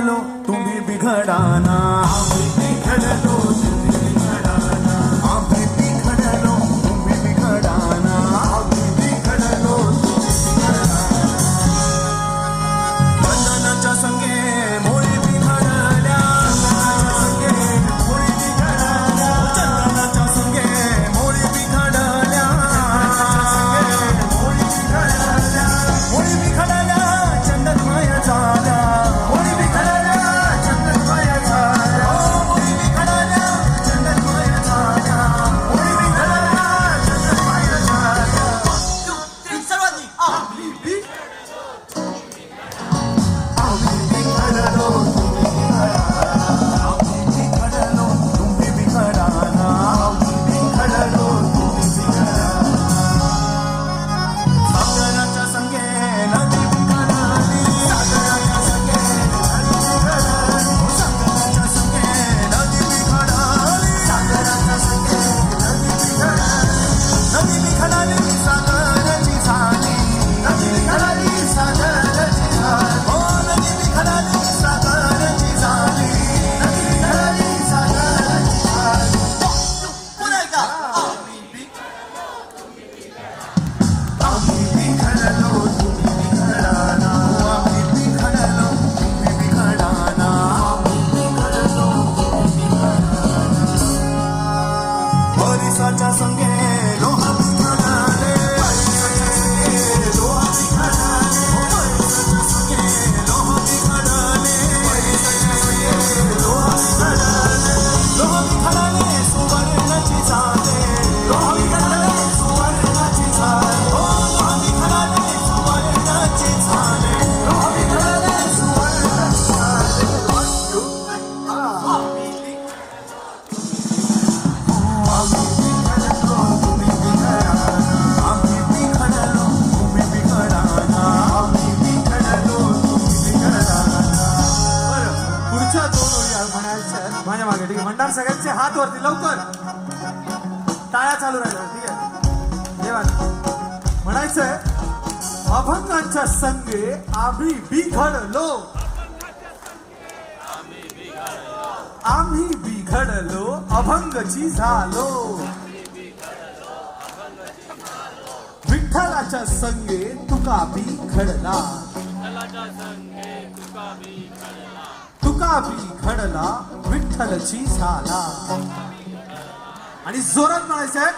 बिघडलो तुम्ही बिघडाना, आम्ही बिघडलो तुम्ही बिघडाना, आम्ही बिघडलो तुम्ही बिघडाना, आम्ही बिघडलो तुम्ही बिघडाना. चंदनाच्या संगे मोळी बिघडल्या, मोळी बिघडल्या, चंदनाच्या संगे मोळी बिघडल्या, मोळी बिघडल्या, मोळी बिघडल्या चंदनमय झाल्या, मोळी बिघडल्या चंदनमय झाल्या, मोळी बिघडल्या चंदनमय झाल्या, मोळी बिघडल्या चंदनमय झाल्या. सर्वांनी आम्ही बिघडलो तुम्ही बिघडाना, आम्ही बिघडलो तुम्ही बिघडाना, आम्ही बिघडलो तुम्ही बिघडाना. सागराच्या संगे नदी बिघडली, सागराच्या संगे नदी बिघडली, सागराच्या संगे नदी बिघडली, सागराच्या संगे नदी बिघडली, नदी बिघडली सागराची झाली, नदी बिघडली सागराची झाली, हो नदी बिघडली सागराची झाली, नदी बिघडली सागराची झाली. पुन्हा एकदा आम्ही बिघडलो तुम्ही बिघडाना, आम्ही बिघडलो तुम्ही बिघडाना, आम्ही बिघडलो तुम्ही बिघडाना. परिसाच्या संगे लोह बिघडले, परिसाच्या संगे लोह बिघडले, परिसाच्या संगे लोह बिघडले, परिसाच्या संगे लोह बिघडले, लोह बिघडले सुवर्णाची झाले, लोह बिघडले सुवर्णाची झाले, हो लोह बिघडले सुवर्णाची झाले, लोह बिघडले सुवर्णाची झाले. आम्ही बिघडलो तुम्ही बिघडाना, आम्ही बिघडलो तुम्ही बिघडाना, आम्ही बिघडलो तुम्ही बिघडाना. बरं, पुढच्या दोन ओळी म्हणायच्या आहेत माझ्या मागे. ठीक आहे, म्हणणार सगळ्यांचे हात वरती लवकर, टाळ्या चालू राहिल्या. ठीक आहे, जेव्हा म्हणायचंय अभंगांच्या संगे आम्ही बिघडलो, आम्ही बिघडलो अभंगची झालो, विठ्ठलाच्या संगे तुका बिघडला, तुका बिघडला विठ्ठलची झाला. आणि जोरात म्हणायचंय